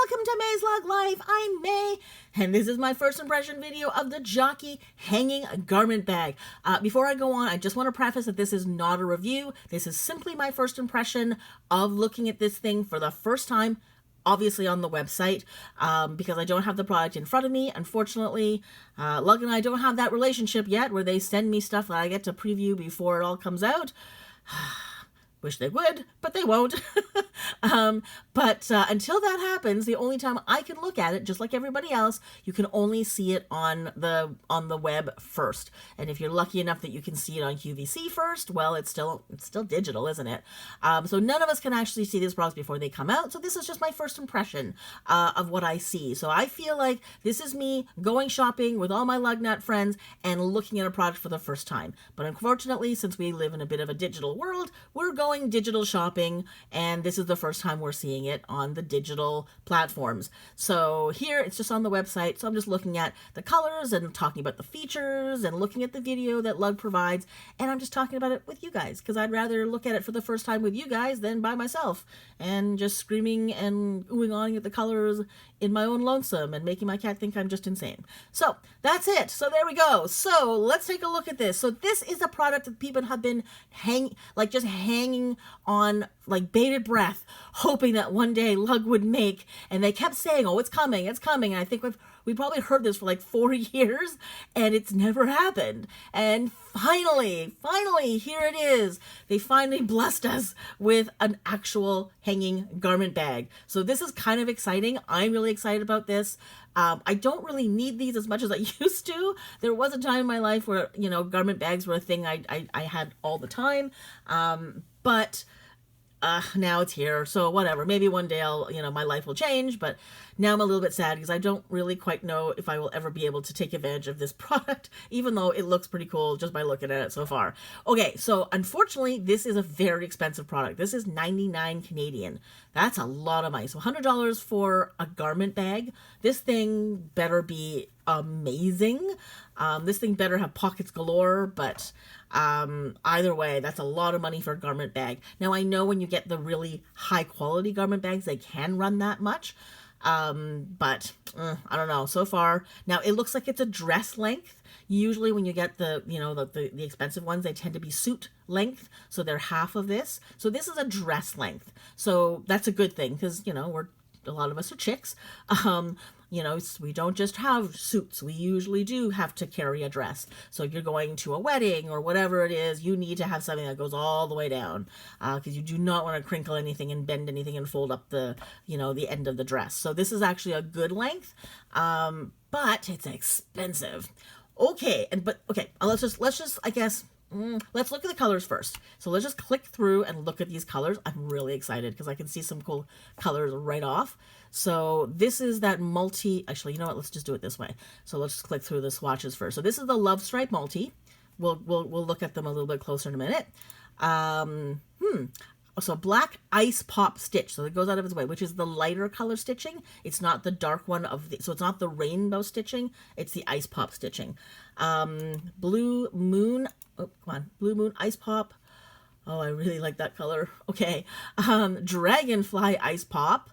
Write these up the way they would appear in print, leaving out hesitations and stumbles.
Welcome to May's Lug Life. I'm May, and this is my first impression video of the Jockey hanging garment bag. Before I go on, I just want to preface that this is not a review. This is simply my first impression of looking at this thing for the first time, obviously on the website, because I don't have the product in front of me. Unfortunately, Lug and I don't have that relationship yet where they send me stuff that I get to preview before it all comes out. Wish they would, but they won't. But until that happens, the only time I can look at it, just like everybody else, you can only see it on the web first. And if you're lucky enough that you can see it on QVC first, well, it's still digital, isn't it? So none of us can actually see these products before they come out. So this is just my first impression of what I see. So I feel like this is me going shopping with all my lug nut friends and looking at a product for the first time. But unfortunately, since we live in a bit of a digital world, we're going digital shopping, and this is the first time we're seeing it on the digital platforms. So here it's just on the website, so I'm just looking at the colors and talking about the features and looking at the video that Lug provides, and I'm just talking about it with you guys because I'd rather look at it for the first time with you guys than by myself and just screaming and oohing on at the colors in my own lonesome and making my cat think I'm just insane. So that's it. So there we go. So let's take a look at this. So this is a product that people have been just hanging on like bated breath, hoping that one day Lug would make, and they kept saying, oh, it's coming, it's coming. And I think we probably heard this for like 4 years and it's never happened. And finally, here it is. They finally blessed us with an actual hanging garment bag. So this is kind of exciting. I'm really excited about this. I don't really need these as much as I used to. There was a time in my life where, garment bags were a thing I had all the time. But now it's here, so whatever. Maybe one day my life will change, but now I'm a little bit sad because I don't really quite know if I will ever be able to take advantage of this product, even though it looks pretty cool just by looking at it so far. Okay, so unfortunately, this is a very expensive product. This is 99 Canadian. That's a lot of money. So $100 for a garment bag. This thing better be amazing. This thing better have pockets galore, but either way, that's a lot of money for a garment bag. Now, I know when you get the really high quality garment bags, they can run that much. But I don't know. So far, now it looks like it's a dress length. Usually when you get the expensive ones, they tend to be suit length. So they're half of this. So this is a dress length. So that's a good thing because, a lot of us are chicks. We don't just have suits. We usually do have to carry a dress. So if you're going to a wedding or whatever it is, you need to have something that goes all the way down because you do not want to crinkle anything and bend anything and fold up the end of the dress. So this is actually a good length, but it's expensive. Okay, let's just I guess. Let's look at the colors first. So let's just click through and look at these colors. I'm really excited because I can see some cool colors right off. So this is that actually, you know what? Let's just do it this way. So let's just click through the swatches first. So this is the Love Stripe multi. We'll look at them a little bit closer in a minute. So black ice pop stitch. So it goes out of its way, which is the lighter color stitching. It's not the dark one so it's not the rainbow stitching. It's the ice pop stitching. Blue moon. Oh, come on. Blue moon ice pop. Oh, I really like that color. Okay. Dragonfly ice pop.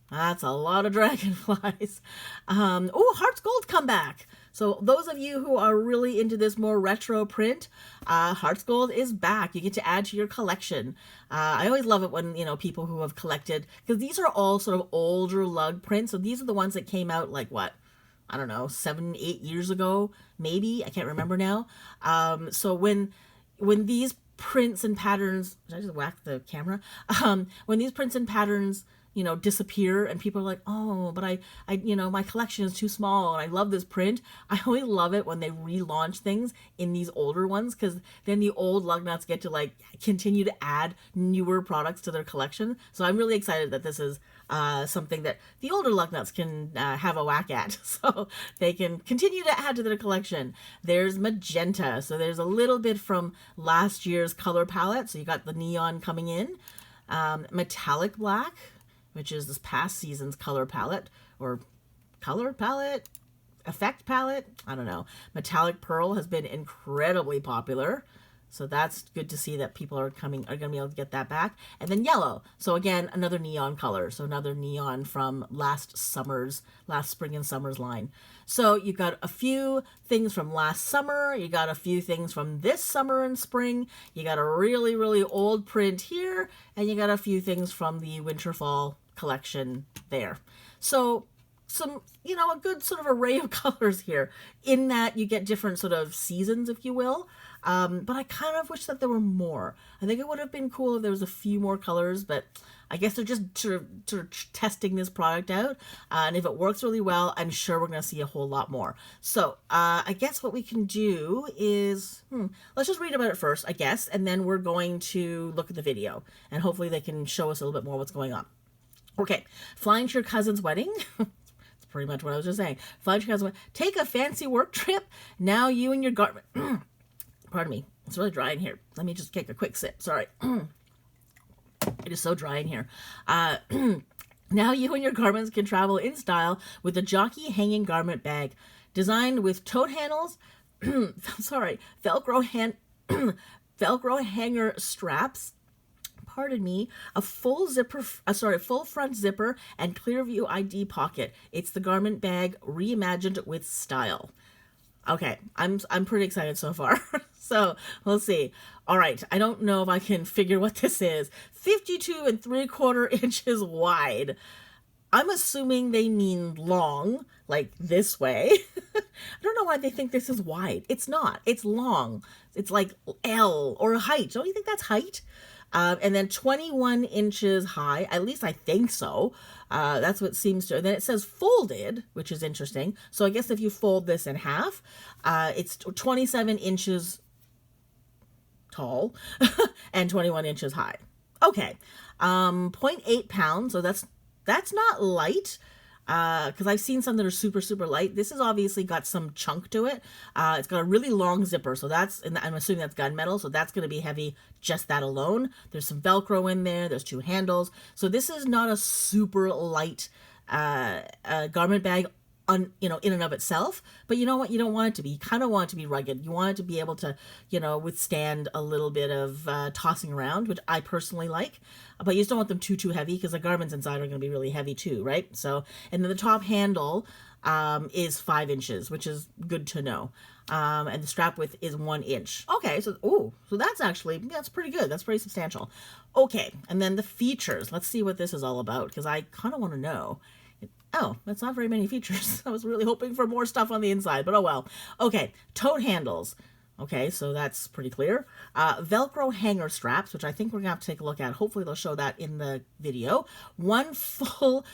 That's a lot of dragonflies. Heart's Gold comeback. So those of you who are really into this more retro print, Heart's Gold is back. You get to add to your collection. I always love it when, people who have collected, because these are all sort of older lug prints. So these are the ones that came out like what? I don't know, 7, 8 years ago, maybe. I can't remember now. So when these prints and patterns, did I just whack the camera? When these prints and patterns disappear and people are like, oh, but I my collection is too small and I love this print. I always love it when they relaunch things in these older ones because then the old lug nuts get to continue to add newer products to their collection. So I'm really excited that this is something that the older lug nuts can have a whack at. So they can continue to add to their collection. There's magenta. So there's a little bit from last year's color palette. So you got the neon coming in. Metallic black, which is this past season's color palette, or color palette, effect palette, I don't know. Metallic pearl has been incredibly popular. So that's good to see that people are going to be able to get that back. And then yellow. So again, another neon color. So another neon from last spring and summer's line. So you got a few things from last summer. You got a few things from this summer and spring. You got a really, really old print here. And you got a few things from the winter fall collection there. So some, a good sort of array of colors here in that you get different sort of seasons, if you will. But I kind of wish that there were more. I think it would have been cool if there was a few more colors, but I guess they're just sort of testing this product out. And if it works really well, I'm sure we're going to see a whole lot more. So I guess what we can do is, let's just read about it first, I guess, and then we're going to look at the video. And hopefully they can show us a little bit more what's going on. Okay, flying to your cousin's wedding. Pretty much what I was just saying. Flying to your cousin's wedding. Take a fancy work trip. Now you and your garment. Pardon me. It's really dry in here. Let me just take a quick sip. Sorry. It is so dry in here. Now you and your garments can travel in style with the Jockey hanging garment bag. Designed with tote handles. Velcro hanger straps. Pardon me, a full front zipper and clear view ID pocket. It's the garment bag reimagined with style. Okay, I'm pretty excited so far. So we'll see. All right, I don't know if I can figure what this is. 52 3/4 inches wide. I'm assuming they mean long, like this way. I don't know why they think this is wide. It's not. It's long. It's like L or height. Don't you think that's height? And then 21 inches high. At least I think so. That's what it seems to. And then it says folded, which is interesting. So I guess if you fold this in half, it's 27 inches tall and 21 inches high. Okay. 0.8 pounds. So that's not light. Because I've seen some that are super, super light. This has obviously got some chunk to it. It's got a really long zipper, so and I'm assuming that's gunmetal, so that's going to be heavy, just that alone. There's some Velcro in there. There's 2 handles. So this is not a super light garment bag in and of itself. But you know what? You don't want it to be. You kind of want it to be rugged. You want it to be able to, withstand a little bit of tossing around, which I personally like. But you just don't want them too heavy because the garments inside are going to be really heavy too, right? So, and then the top handle is 5 inches, which is good to know. And the strap width is 1 inch. Okay, so that's pretty good. That's pretty substantial. Okay, and then the features. Let's see what this is all about because I kind of want to know. Oh, that's not very many features. I was really hoping for more stuff on the inside, but oh well. Okay, tote handles. Okay, so that's pretty clear. Velcro hanger straps, which I think we're going to have to take a look at. Hopefully they'll show that in the video. One front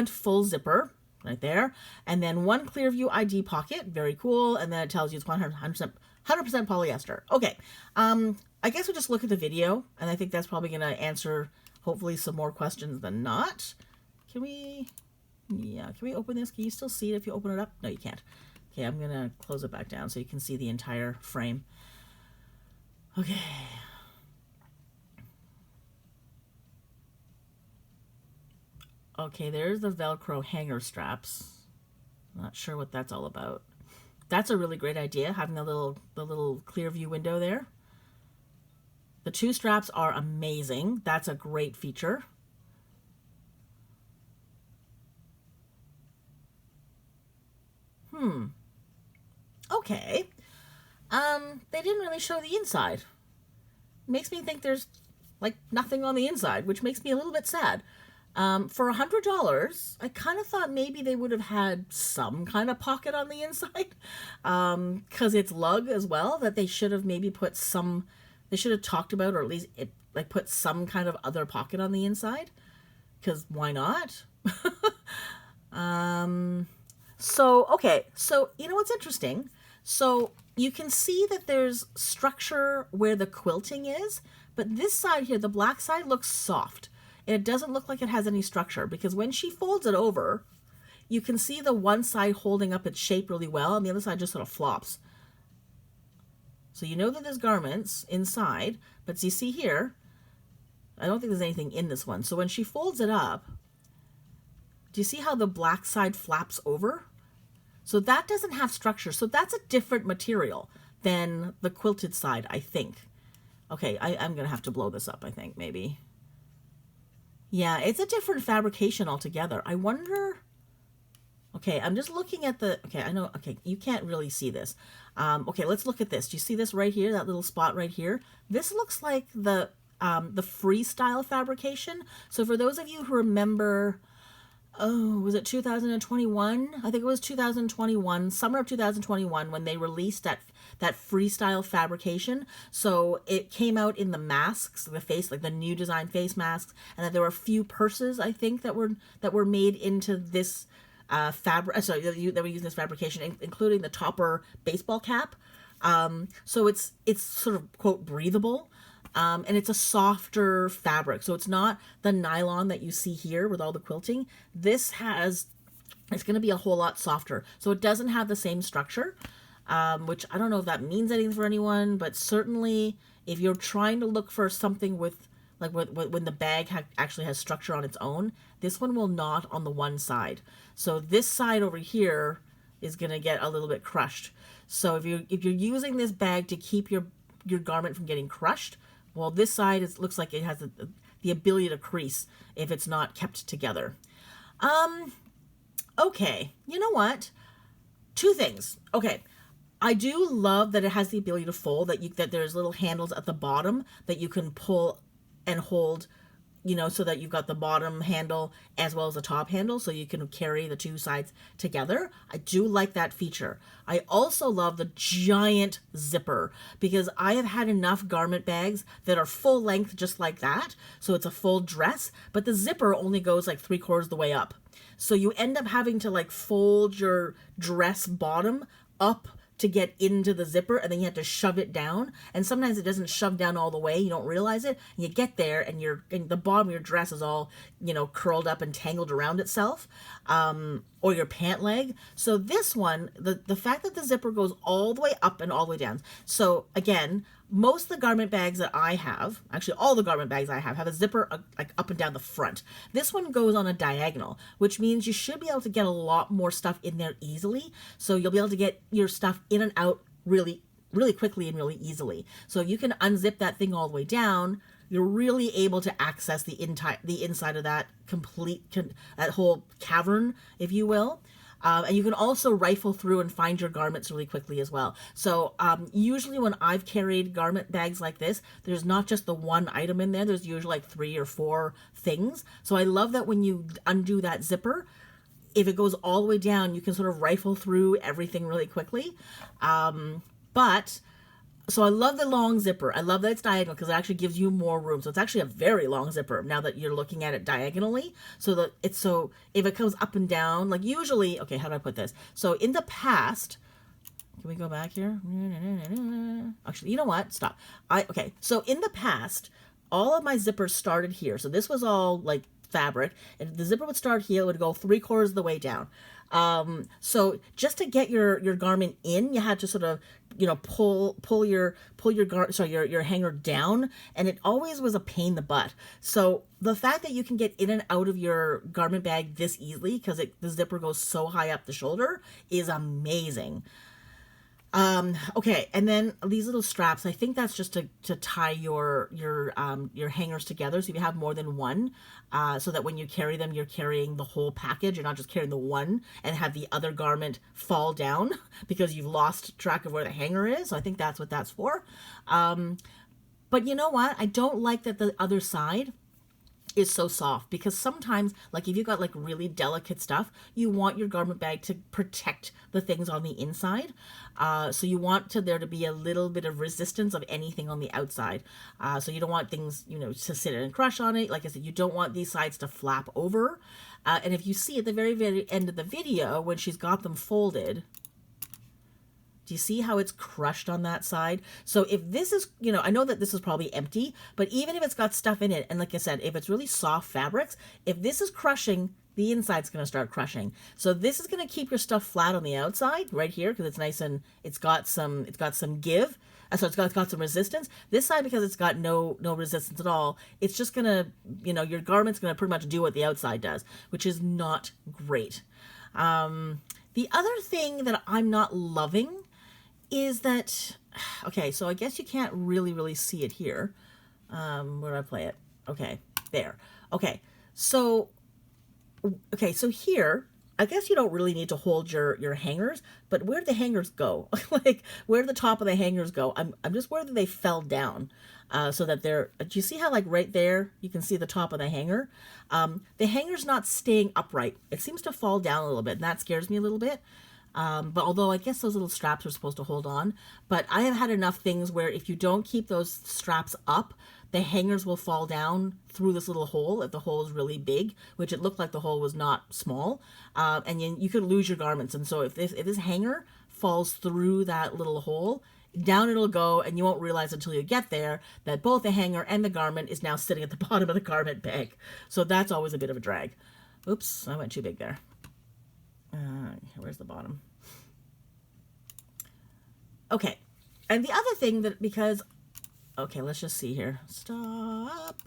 full zipper right there. And then one clear view ID pocket. Very cool. And then it tells you it's 100% polyester. Okay, I guess we'll just look at the video. And I think that's probably going to answer, hopefully, some more questions than not. Can we open this? Can you still see it if you open it up? No, you can't. Okay, I'm going to close it back down so you can see the entire frame. Okay. Okay, there's the Velcro hanger straps. Not sure what that's all about. That's a really great idea, having the little clear view window there. The 2 straps are amazing. That's a great feature. Okay. They didn't really show the inside. Makes me think there's like nothing on the inside, which makes me a little bit sad. For $100, I kind of thought maybe they would have had some kind of pocket on the inside. Because it's lug as well, that they should have maybe put some, they should have talked about, or at least put some kind of other pocket on the inside. Because why not? Okay, so you know what's interesting? So you can see that there's structure where the quilting is, but this side here, the black side, looks soft. And it doesn't look like it has any structure because when she folds it over, you can see the one side holding up its shape really well and the other side just sort of flops. So you know that there's garments inside, but you see here, I don't think there's anything in this one. So when she folds it up, do you see how the black side flaps over? So that doesn't have structure. So that's a different material. than the quilted side, I think. Okay, I'm going to have to blow this up, I think, maybe. Yeah, it's a different fabrication altogether. I wonder... Okay, I'm just looking at the... Okay, I know... Okay, you can't really see this. Okay, let's look at this. Do you see this right here? That little spot right here? This looks like the freestyle fabrication. So for those of you who remember... Oh, was it 2021? I think it was 2021, summer of 2021, when they released that freestyle fabrication. So it came out in the masks, the face, like the new design face masks, and that there were a few purses, I think, that were made into this fabric. Sorry, that were using this fabrication, including the topper baseball cap. So it's sort of, quote, breathable. And it's a softer fabric. So it's not the nylon that you see here with all the quilting. It's going to be a whole lot softer. So it doesn't have the same structure, which I don't know if that means anything for anyone, but certainly if you're trying to look for something with, like when the bag actually has structure on its own, this one will not on the one side. So this side over here is going to get a little bit crushed. So if you're using this bag to keep your garment from getting crushed, well, this side looks like it has the ability to crease if it's not kept together. Okay, you know what? Two things. Okay, I do love that it has the ability to fold, that there's little handles at the bottom that you can pull and hold, you know, so that you've got the bottom handle as well as the top handle, so you can carry the two sides together. I do like that feature. I also love the giant zipper, because I have had enough garment bags that are full length just like that, so it's a full dress, but the zipper only goes like 3/4 the way up. So you end up having to like fold your dress bottom up to get into the zipper, and then you have to shove it down, and sometimes it doesn't shove down all the way, you don't realize it, and you get there and the bottom of your dress is all, you know, curled up and tangled around itself, or your pant leg. So this one, the fact that the zipper goes all the way up and all the way down. So again, most of the garment bags that I have, actually all the garment bags I have a zipper like up and down the front. This one goes on a diagonal, which means you should be able to get a lot more stuff in there easily. So you'll be able to get your stuff in and out really, really quickly and really easily. So if you can unzip that thing all the way down, you're really able to access the inside of that that whole cavern, if you will. And you can also rifle through and find your garments really quickly as well. So usually when I've carried garment bags like this, there's not just the one item in there. There's usually like 3 or 4 things. So I love that when you undo that zipper, if it goes all the way down, you can sort of rifle through everything really quickly. So I love the long zipper. I love that it's diagonal because it actually gives you more room. So it's actually a very long zipper now that you're looking at it diagonally. So if it comes up and down, like usually, okay, how do I put this? So in the past, can we go back here? Actually, you know what? Stop. Okay, so in the past, all of my zippers started here. So this was all like fabric, and the zipper would start here, it would go 3/4 of the way down. So just to get your garment in, you had to sort of, you know, pull your hanger down, and it always was a pain in the butt. So the fact that you can get in and out of your garment bag this easily, because the zipper goes so high up the shoulder, is amazing. Okay, and then these little straps, I think that's just to tie your hangers together, so if you have more than one, so that when you carry them, you're carrying the whole package, you're not just carrying the one and have the other garment fall down because you've lost track of where the hanger is. So I think that's what that's for. But you know what? I don't like that the other side is so soft, because sometimes, like if you've got like really delicate stuff, you want your garment bag to protect the things on the inside. So you want there to be a little bit of resistance of anything on the outside. So you don't want things, you know, to sit and crush on it. Like I said, you don't want these sides to flap over. And if you see at the very, very end of the video, when she's got them folded, do you see how it's crushed on that side? So if this is, you know, I know that this is probably empty, but even if it's got stuff in it, and like I said, if it's really soft fabrics, if this is crushing, the inside's going to start crushing. So this is going to keep your stuff flat on the outside right here, because it's nice and it's got some give. So it's got some resistance. This side, because it's got no resistance at all, it's just going to, you know, your garment's going to pretty much do what the outside does, which is not great. The other thing that I'm not loving is that okay, so I guess you can't really see it here. Where do I play it? Okay, there. Okay, so here, I guess you don't really need to hold your hangers, but where do the hangers go? Like, where do the top of the hangers go? I'm just worried that they fell down, so that they're. Do you see how, like, right there you can see the top of the hanger? The hanger's not staying upright. It seems to fall down a little bit, and that scares me a little bit. But although I guess those little straps are supposed to hold on, but I have had enough things where if you don't keep those straps up, the hangers will fall down through this little hole if the hole is really big, which it looked like the hole was not small, and you could lose your garments. And so if this hanger falls through that little hole, down it'll go, and you won't realize until you get there that both the hanger and the garment is now sitting at the bottom of the garment bag. So that's always a bit of a drag. Oops, I went too big there. Where's the bottom? Okay, and the other thing that, because, okay, let's just see here. Stop.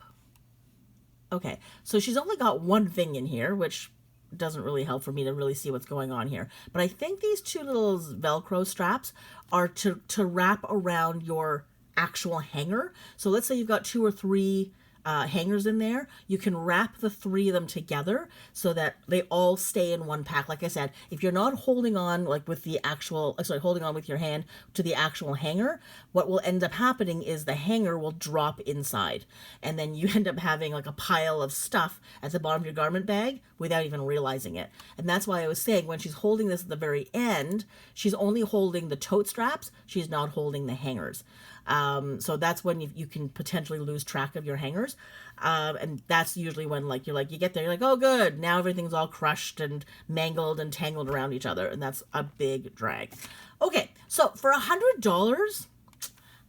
Okay, so she's only got one thing in here, which doesn't really help for me to really see what's going on here. But I think these two little Velcro straps are to wrap around your actual hanger. So let's say you've got 2 or 3 hangers in there. You can wrap the 3 of them together so that they all stay in one pack. Like I said, if you're not holding on like with the actual, holding on with your hand to the actual hanger, what will end up happening is the hanger will drop inside, and then you end up having like a pile of stuff at the bottom of your garment bag without even realizing it. And that's why I was saying when she's holding this at the very end, she's only holding the tote straps. She's not holding the hangers. So that's when you can potentially lose track of your hangers. And that's usually when you get there, you're like, oh good, now everything's all crushed and mangled and tangled around each other. And that's a big drag. Okay, so for $100,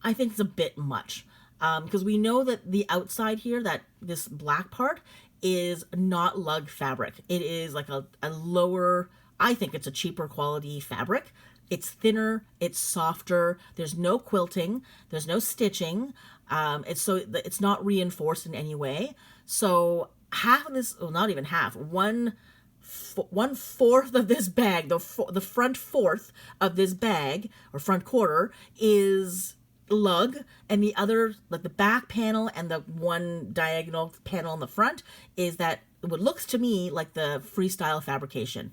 I think it's a bit much. Because we know that the outside here, that this black part is not lug fabric. It is like a lower, I think it's a cheaper quality fabric. It's thinner, it's softer, there's no quilting, there's no stitching, it's not reinforced in any way. So half of this, well, not even half, one fourth of this bag, the front fourth of this bag, or front quarter, is lug, and the other, like the back panel and the one diagonal panel on the front, is that what looks to me like the freestyle fabrication.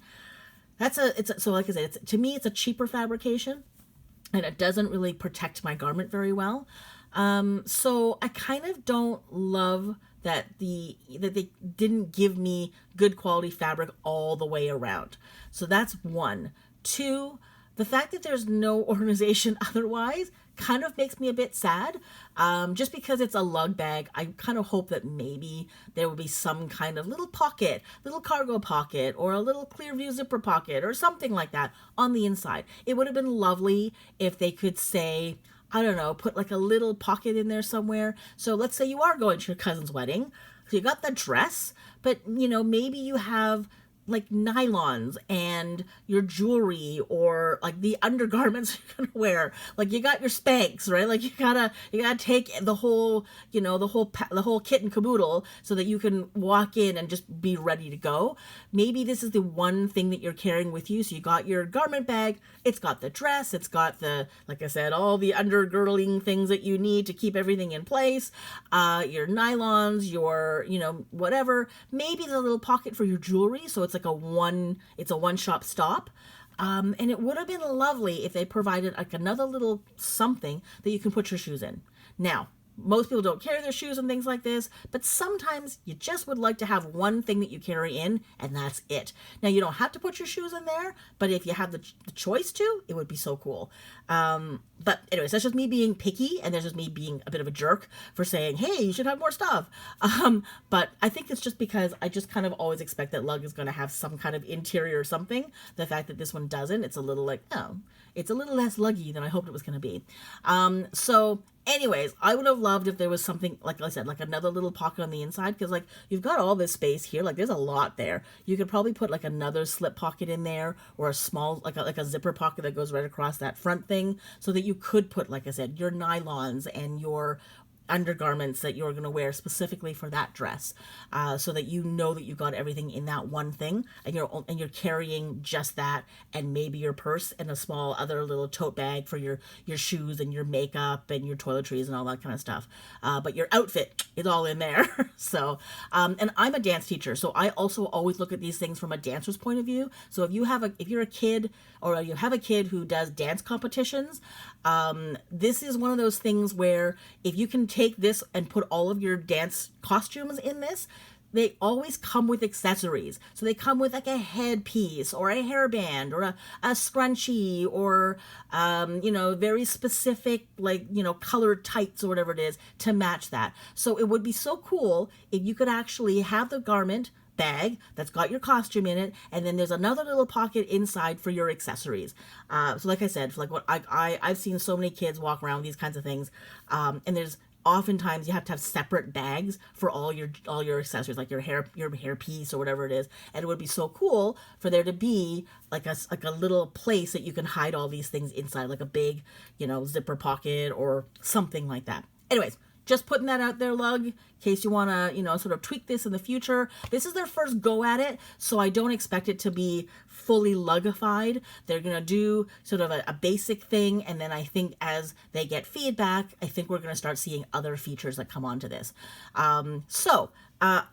So like I said, to me, it's a cheaper fabrication, and it doesn't really protect my garment very well. So I kind of don't love that they didn't give me good quality fabric all the way around. So that's one. Two, the fact that there's no organization otherwise kind of makes me a bit sad. Just because it's a lug bag, I kind of hope that maybe there would be some kind of little pocket, little cargo pocket, or a little clear view zipper pocket, or something like that on the inside. It would have been lovely if they could say, I don't know, put like a little pocket in there somewhere. So let's say you are going to your cousin's wedding, so you got the dress, but maybe you have like nylons and your jewelry, or like the undergarments you're gonna wear. Like you got your Spanx, right? Like you gotta take the whole, the whole kit and caboodle so that you can walk in and just be ready to go. Maybe this is the one thing that you're carrying with you. So you got your garment bag, it's got the dress, it's got the, like I said, all the undergirdling things that you need to keep everything in place, your nylons, your, whatever. Maybe there's a little pocket for your jewelry, so it's like a one-shop stop. And it would have been lovely if they provided like another little something that you can put your shoes in. Now, most people don't carry their shoes and things like this, but sometimes you just would like to have one thing that you carry in, and that's it. Now, you don't have to put your shoes in there, but if you have the choice to, it would be so cool. But anyways, that's just me being picky, and that's just me being a bit of a jerk for saying, hey, you should have more stuff. But I think it's just because I just kind of always expect that lug is going to have some kind of interior or something. The fact that this one doesn't, it's a little like, oh, it's a little less luggy than I hoped it was going to be. So anyways, I would have loved if there was something, like I said, like another little pocket on the inside, because like you've got all this space here, like there's a lot there. You could probably put like another slip pocket in there, or a small, like a zipper pocket that goes right across that front thing, so that you could put, like I said, your nylons and your undergarments that you're going to wear specifically for that dress, so that you know that you got everything in that one thing, and you're carrying just that, and maybe your purse and a small other little tote bag for your shoes and your makeup and your toiletries and all that kind of stuff. But your outfit is all in there. So and I'm a dance teacher, so I also always look at these things from a dancer's point of view. So if you're a kid, or you have a kid who does dance competitions, this is one of those things where if you can take this and put all of your dance costumes in this, they always come with accessories. So they come with like a headpiece or a hairband or a scrunchie or, very specific, like, colored tights or whatever it is to match that. So it would be so cool if you could actually have the garment bag that's got your costume in it, and then there's another little pocket inside for your accessories. So like I said, like what I've seen so many kids walk around with these kinds of things, and there's oftentimes you have to have separate bags for all your accessories, like your hair piece or whatever it is. And it would be so cool for there to be like a little place that you can hide all these things inside, like a big, zipper pocket or something like that. Anyways, just putting that out there, Lug, in case you want to, sort of tweak this in the future. This is their first go at it, so I don't expect it to be fully Lugified. They're going to do sort of a basic thing, and then I think as they get feedback, I think we're going to start seeing other features that come onto this.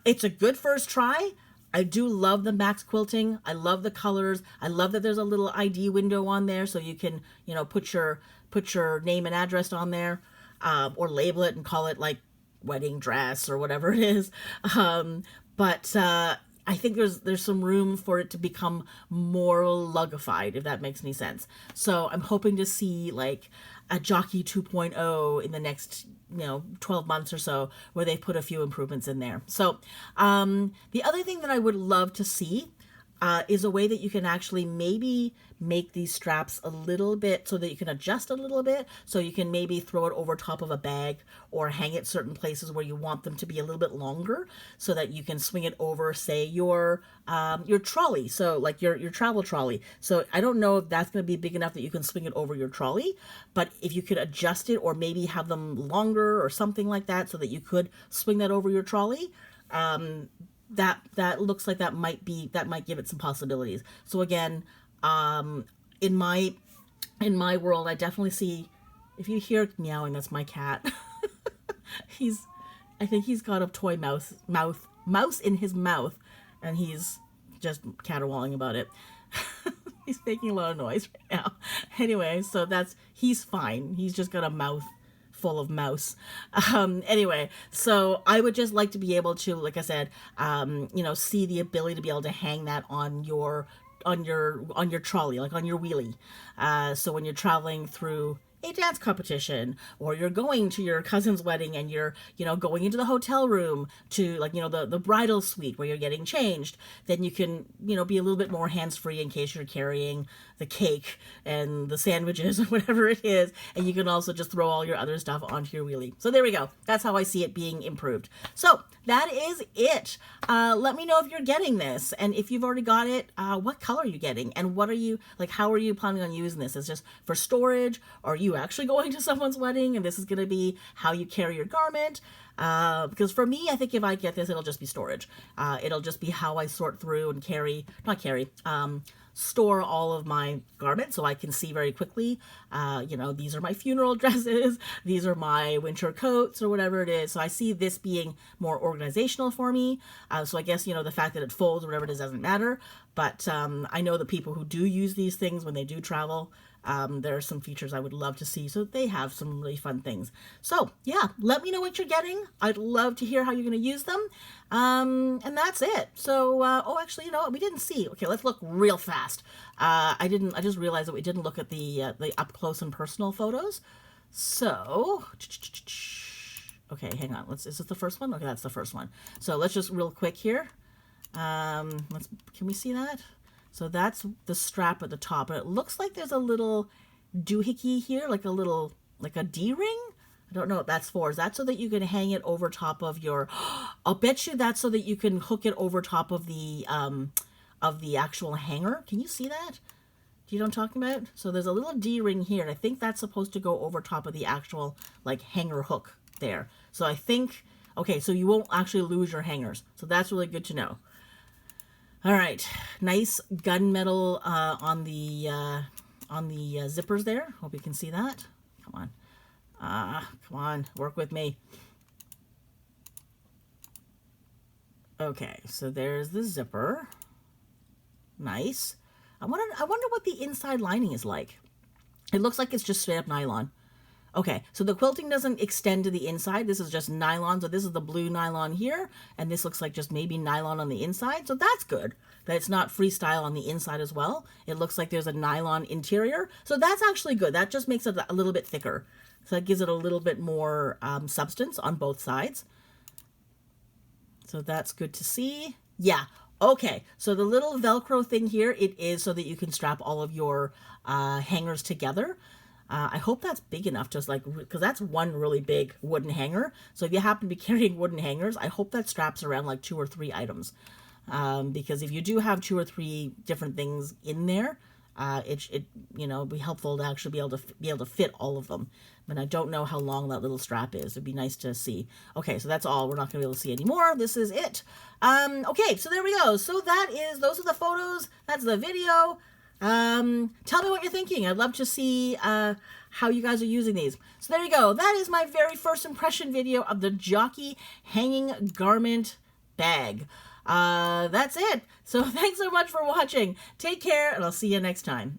It's a good first try. I do love the max quilting. I love the colors. I love that there's a little ID window on there, so you can, put your name and address on there. Or label it and call it like wedding dress or whatever it is. But I think there's some room for it to become more Lugified, if that makes any sense. So I'm hoping to see like a Jockey 2.0 in the next 12 months or so, where they put a few improvements in there. So the other thing that I would love to see is a way that you can actually maybe make these straps a little bit so that you can adjust a little bit. So you can maybe throw it over top of a bag or hang it certain places where you want them to be a little bit longer, so that you can swing it over, say, your trolley. So like your travel trolley. So I don't know if that's going to be big enough that you can swing it over your trolley, but if you could adjust it or maybe have them longer or something like that so that you could swing that over your trolley, that looks like that might give it some possibilities. So again, in my world, I definitely see, if you hear meowing, that's my cat. I think he's got a toy mouse in his mouth, and he's just caterwauling about it. He's making a lot of noise right now. Anyway, so he's fine. He's just got a mouth full of mouse. Anyway, so I would just like to be able to, like I said, see the ability to be able to hang that on your trolley, like on your wheelie. So when you're traveling through a dance competition, or you're going to your cousin's wedding and you're, going into the hotel room to, like, the bridal suite where you're getting changed, then you can, be a little bit more hands-free in case you're carrying the cake and the sandwiches or whatever it is. And you can also just throw all your other stuff onto your wheelie. So there we go. That's how I see it being improved. So that is it. Let me know if you're getting this, and if you've already got it, what color are you getting, and how are you planning on using this? Is it just for storage, or are you actually going to someone's wedding and this is going to be how you carry your garment? Because for me, I think if I get this, it'll just be storage. It'll just be how I sort through and store all of my garments, so I can see very quickly, these are my funeral dresses, these are my winter coats, or whatever it is. So I see this being more organizational for me. So I guess, the fact that it folds or whatever it is doesn't matter. But I know the people who do use these things when they do travel, there are some features I would love to see, so they have some really fun things. So yeah, let me know what you're getting. I'd love to hear how you're going to use them. And that's it. So, actually, we didn't see. Okay, let's look real fast. I just realized that we didn't look at the up close and personal photos. So, okay, hang on. Is this the first one? Okay, that's the first one. So let's just real quick here. Can we see that? So that's the strap at the top, and it looks like there's a little doohickey here, like a D-ring. I don't know what that's for. Is that so that you can hang it over top of your? I'll bet you that's so that you can hook it over top of the actual hanger. Can you see that? Do you know what I'm talking about? So there's a little D-ring here, and I think that's supposed to go over top of the actual like hanger hook there. So I think, okay, so you won't actually lose your hangers. So that's really good to know. All right, nice gunmetal on the zippers there. Hope you can see that. Come on, work with me. Okay, so there's the zipper. Nice. I wonder what the inside lining is like. It looks like it's just straight up nylon. Okay, so the quilting doesn't extend to the inside. This is just nylon. So this is the blue nylon here, and this looks like just maybe nylon on the inside. So that's good that it's not freestyle on the inside as well. It looks like there's a nylon interior. So that's actually good. That just makes it a little bit thicker. So that gives it a little bit more substance on both sides. So that's good to see. Yeah. Okay, so the little Velcro thing here, it is so that you can strap all of your hangers together. I hope that's big enough to like, because that's one really big wooden hanger. So if you happen to be carrying wooden hangers, I hope that straps around like 2 or 3 items. Because if you do have 2 or 3 different things in there, it you know, be helpful to actually be able to fit all of them. But I don't know how long that little strap is. It'd be nice to see. Okay, so that's all. We're not gonna be able to see anymore. This is it. Okay, so there we go. So those are the photos. That's the video. Tell me what you're thinking. I'd love to see how you guys are using these. So there you go. That is my very first impression video of the Jockey hanging garment bag. That's it. So thanks so much for watching. Take care, and I'll see you next time.